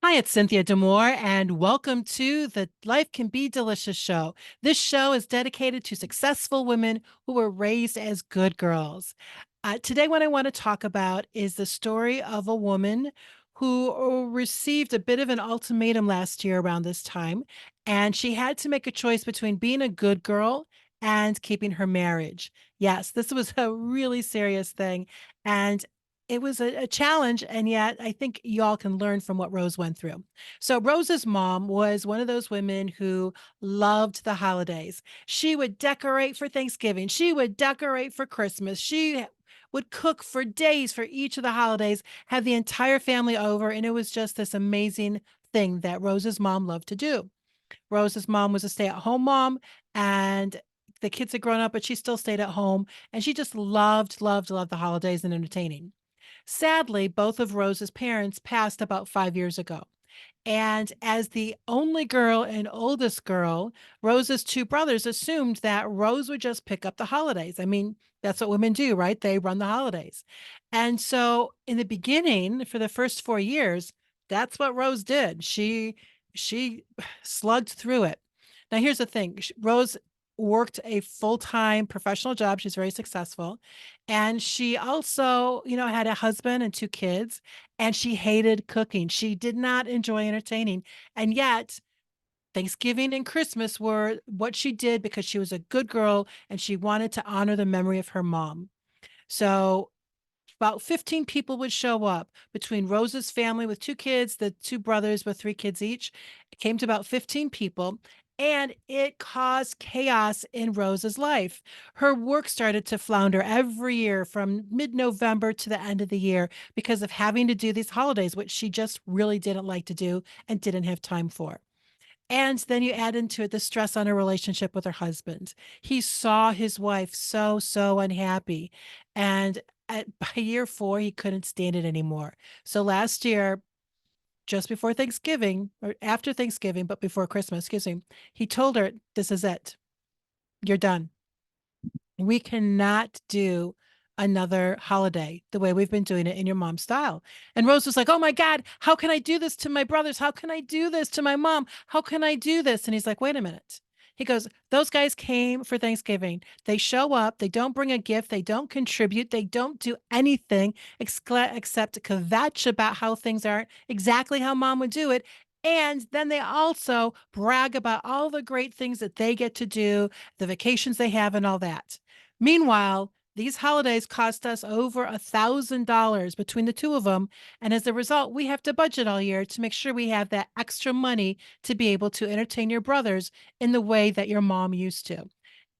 Hi, it's Cynthia D'Amour, and welcome to the Life Can Be Delicious show. This show is dedicated to successful women who were raised as good girls. Today, what I want to talk about is the story of a woman who received a bit of an ultimatum last year around this time, and she had to make a choice between being a good girl and keeping her marriage. Yes, this was a really serious thing. And it was a challenge, and yet I think y'all can learn from what Rose went through. So Rose's mom was one of those women who loved the holidays. She would decorate for Thanksgiving. She would decorate for Christmas. She would cook for days for each of the holidays, have the entire family over, and it was just this amazing thing that Rose's mom loved to do. Rose's mom was a stay-at-home mom, and the kids had grown up, but she still stayed at home, and she just loved the holidays and entertaining. Sadly, both of Rose's parents passed about 5 years ago. And as the only girl and oldest girl, Rose's two brothers assumed that Rose would just pick up the holidays. I mean, that's what women do, right? They run the holidays. And so in the beginning, for the first 4 years, that's what Rose did. She slugged through it. Now here's the thing. Rose worked a full-time professional job. She's very successful. And she also, had a husband and two kids, and she hated cooking. She did not enjoy entertaining. And yet, Thanksgiving and Christmas were what she did because she was a good girl and she wanted to honor the memory of her mom. So about 15 people would show up between Rose's family with two kids, the two brothers with three kids each. It came to about 15 people, and it caused chaos in Rose's life. Her work started to flounder every year from mid-November to the end of the year because of having to do these holidays, which she just really didn't like to do and didn't have time for. And then you add into it the stress on her relationship with her husband. He saw his wife so unhappy. And by year four, he couldn't stand it anymore. So last year, just before Thanksgiving, or after Thanksgiving, but before Christmas, excuse me, he told her, "This is it. You're done. We cannot do another holiday the way we've been doing it in your mom's style." And Rose was like, "Oh my God, how can I do this to my brothers? How can I do this to my mom? How can I do this?" And he's like, "Wait a minute." He goes, "Those guys came for Thanksgiving. They show up. They don't bring a gift. They don't contribute. They don't do anything except kvetch about how things aren't exactly how mom would do it. And then they also brag about all the great things that they get to do, the vacations they have, and all that. Meanwhile, these holidays cost us over $1,000 between the two of them. And as a result, we have to budget all year to make sure we have that extra money to be able to entertain your brothers in the way that your mom used to."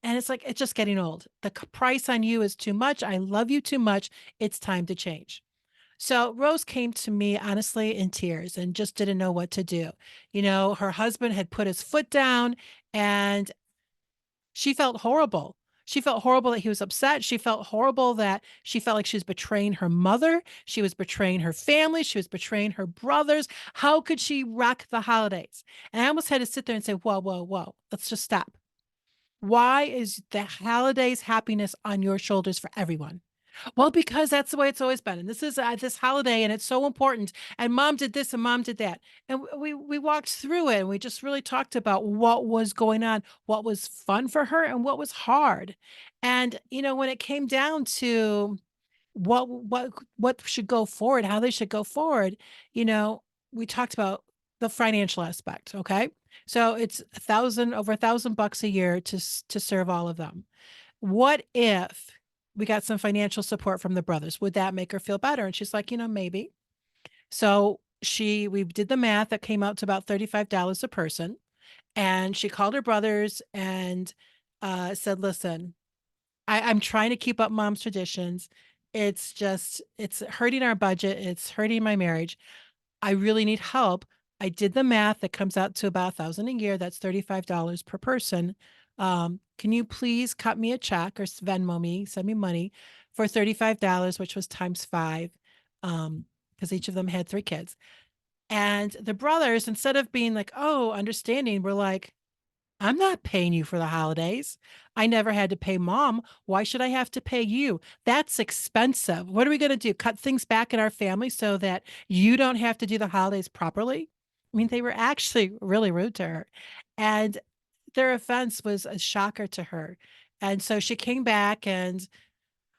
And it's like, it's just getting old. The price on you is too much. I love you too much. It's time to change. So Rose came to me honestly in tears and just didn't know what to do. Her husband had put his foot down, and she felt horrible. She felt horrible that he was upset. She felt horrible that she felt like she was betraying her mother. She was betraying her family. She was betraying her brothers. How could she wreck the holidays? And I almost had to sit there and say, whoa, whoa, whoa, let's just stop. Why is the holidays happiness on your shoulders for everyone? Well, because that's the way it's always been, and this is, this holiday, and it's so important, and mom did this and mom did that, and we walked through it, and we just really talked about what was going on, what was fun for her, and what was hard. And, when it came down to what should go forward, how they should go forward, you know, we talked about the financial aspect, okay? So it's over $1,000 a year to serve all of them. What if we got some financial support from the brothers? Would that make her feel better? And she's like, maybe. So we did the math that came out to about $35 a person. And she called her brothers and said, "Listen, I'm trying to keep up mom's traditions. It's hurting our budget. It's hurting my marriage. I really need help. I did the math that comes out to about 1,000 a year. That's $35 per person. Can you please cut me a check or Venmo me, send me money for $35, which was times five, because each of them had three kids." And the brothers, instead of being like, "Oh, understanding," were like, "I'm not paying you for the holidays. I never had to pay mom. Why should I have to pay you? That's expensive. What are we going to do? Cut things back in our family so that you don't have to do the holidays properly?" mean, they were actually really rude to her, and their offense was a shocker to her. And so she came back and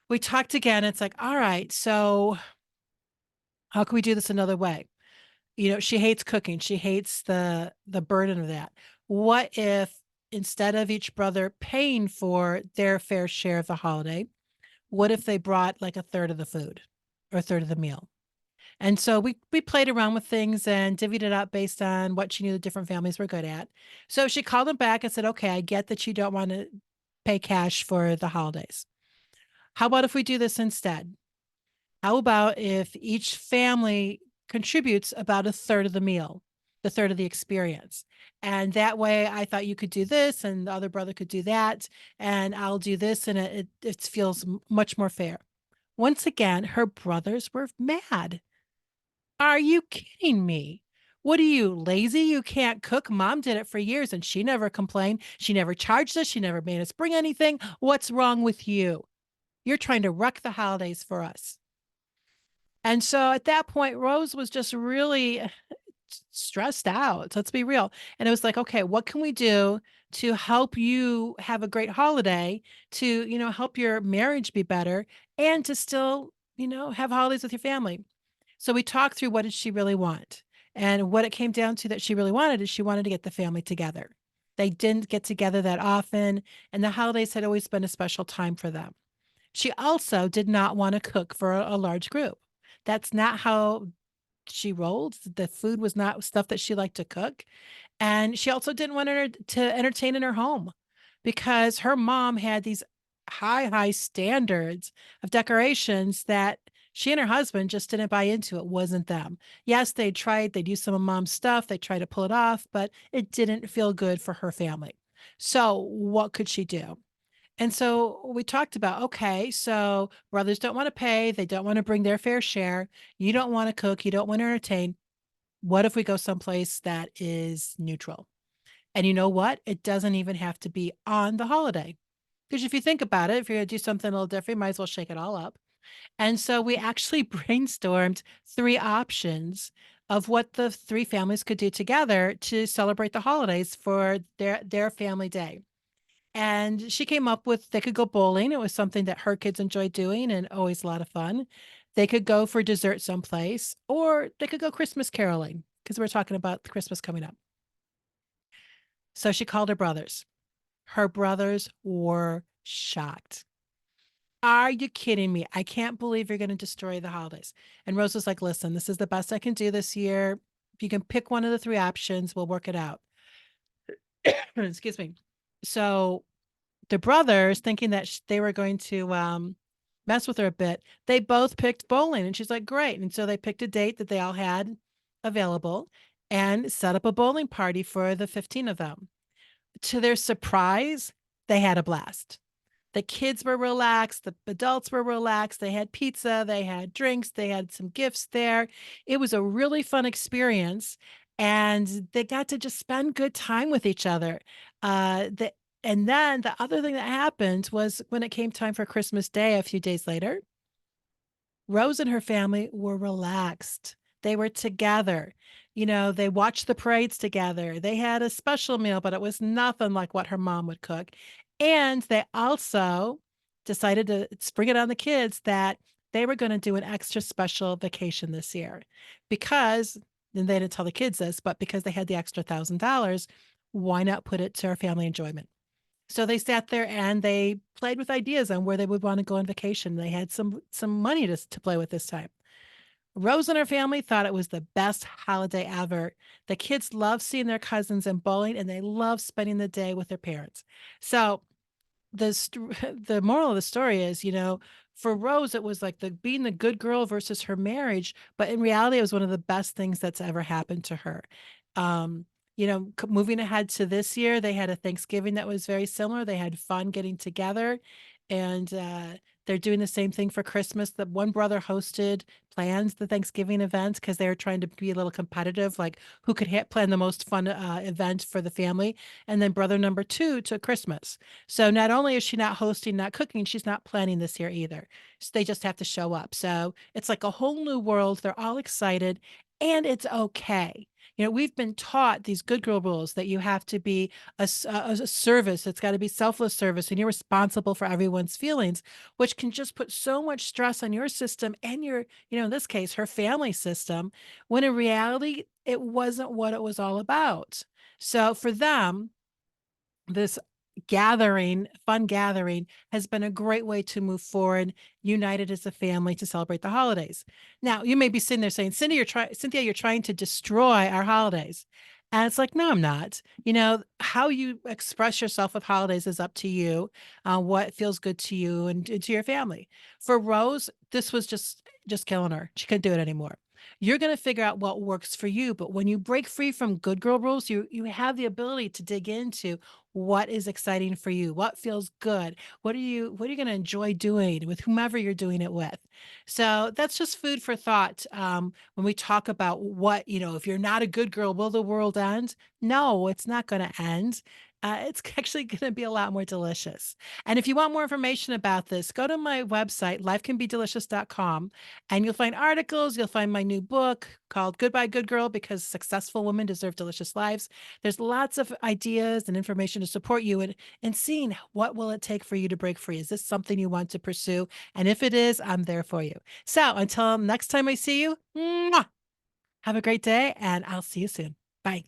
we talked again. It's like, all right, so how can we do this another way? She hates cooking. She hates the burden of that. What if instead of each brother paying for their fair share of the holiday, what if they brought like a third of the food or a third of the meal? And so we played around with things and divvied it up based on what she knew the different families were good at. So she called them back and said, "Okay, I get that you don't want to pay cash for the holidays. How about if we do this instead? How about if each family contributes about a third of the meal, the third of the experience? And that way I thought you could do this and the other brother could do that, and I'll do this, and it feels much more fair." Once again, her brothers were mad. Are you kidding me? What are you, lazy? You can't cook? Mom did it for years and she never complained. She never charged us. She never made us bring anything. What's wrong with you? You're trying to wreck the holidays for us. And so at that point, Rose was just really stressed out. Let's be real. And it was like, okay, what can we do to help you have a great holiday, to, help your marriage be better and to still, have holidays with your family? So we talked through what did she really want. And what it came down to that she really wanted is she wanted to get the family together. They didn't get together that often, and the holidays had always been a special time for them. She also did not want to cook for a large group. That's not how she rolled. The food was not stuff that she liked to cook. And she also didn't want her to entertain in her home because her mom had these high standards of decorations that she and her husband just didn't buy into. It wasn't them. Yes, they'd use some of mom's stuff, they tried to pull it off, but it didn't feel good for her family. So, what could she do? And so we talked about, okay, so brothers don't want to pay, they don't want to bring their fair share, you don't want to cook, you don't want to entertain. What if we go someplace that is neutral? And you know what? It doesn't even have to be on the holiday. Because if you think about it, if you're going to do something a little different, you might as well shake it all up. And so we actually brainstormed three options of what the three families could do together to celebrate the holidays for their family day. And she came up with they could go bowling. It was something that her kids enjoyed doing and always a lot of fun. They could go for dessert someplace, or they could go Christmas caroling because we're talking about Christmas coming up. So she called her brothers. Her brothers were shocked. Are you kidding me? I can't believe you're going to destroy the holidays. And Rose was like, listen, this is the best I can do this year. If you can pick one of the three options, we'll work it out. Excuse me. So the brothers, thinking that they were going to mess with her a bit, they both picked bowling. And she's like, great. And so they picked a date that they all had available and set up a bowling party for the 15 of them. To their surprise, they had a blast. The kids were relaxed, the adults were relaxed, they had pizza, they had drinks, they had some gifts there. It was a really fun experience, and they got to just spend good time with each other. And then the other thing that happened was when it came time for Christmas Day a few days later, Rose and her family were relaxed. They were together. They watched the parades together. They had a special meal, but it was nothing like what her mom would cook. And they also decided to spring it on the kids that they were going to do an extra special vacation this year because, and they didn't tell the kids this, but because they had the extra $1,000, why not put it to our family enjoyment? So they sat there and they played with ideas on where they would want to go on vacation. They had some money to play with this time. Rose and her family thought it was the best holiday ever. The kids love seeing their cousins and bowling, and they love spending the day with their parents. So the moral of the story is, for Rose, it was like the being the good girl versus her marriage, but in reality, it was one of the best things that's ever happened to her. Um, Moving ahead to this year, they had a Thanksgiving that was very similar. They had fun getting together, and they're doing the same thing for Christmas. That one brother plans the Thanksgiving event because they were trying to be a little competitive, like who could plan the most fun event for the family. And then brother number two took Christmas. So not only is she not hosting, not cooking, she's not planning this year either. So they just have to show up. So it's like a whole new world. They're all excited, and it's okay. We've been taught these good girl rules that you have to be a service. It's got to be selfless service, and you're responsible for everyone's feelings, which can just put so much stress on your system and in this case, her family system, when in reality, it wasn't what it was all about. So for them, this fun gathering has been a great way to move forward, united as a family to celebrate the holidays. Now, you may be sitting there saying, Cynthia, you're trying to destroy our holidays. And it's like, no, I'm not. How you express yourself with holidays is up to you, what feels good to you and to your family. For Rose, this was just killing her. She couldn't do it anymore. You're going to figure out what works for you. But when you break free from good girl rules, you have the ability to dig into what is exciting for you, what feels good, what are you going to enjoy doing with whomever you're doing it with. So that's just food for thought. When we talk about if you're not a good girl, will the world end? No, it's not going to end. It's actually going to be a lot more delicious. And if you want more information about this, go to my website, lifecanbedelicious.com, and you'll find articles. You'll find my new book called Goodbye Good Girl, because successful women deserve delicious lives. There's lots of ideas and information to support you in seeing what will it take for you to break free. Is this something you want to pursue? And if it is, I'm there for you. So until next time I see you, mwah, have a great day, and I'll see you soon. Bye.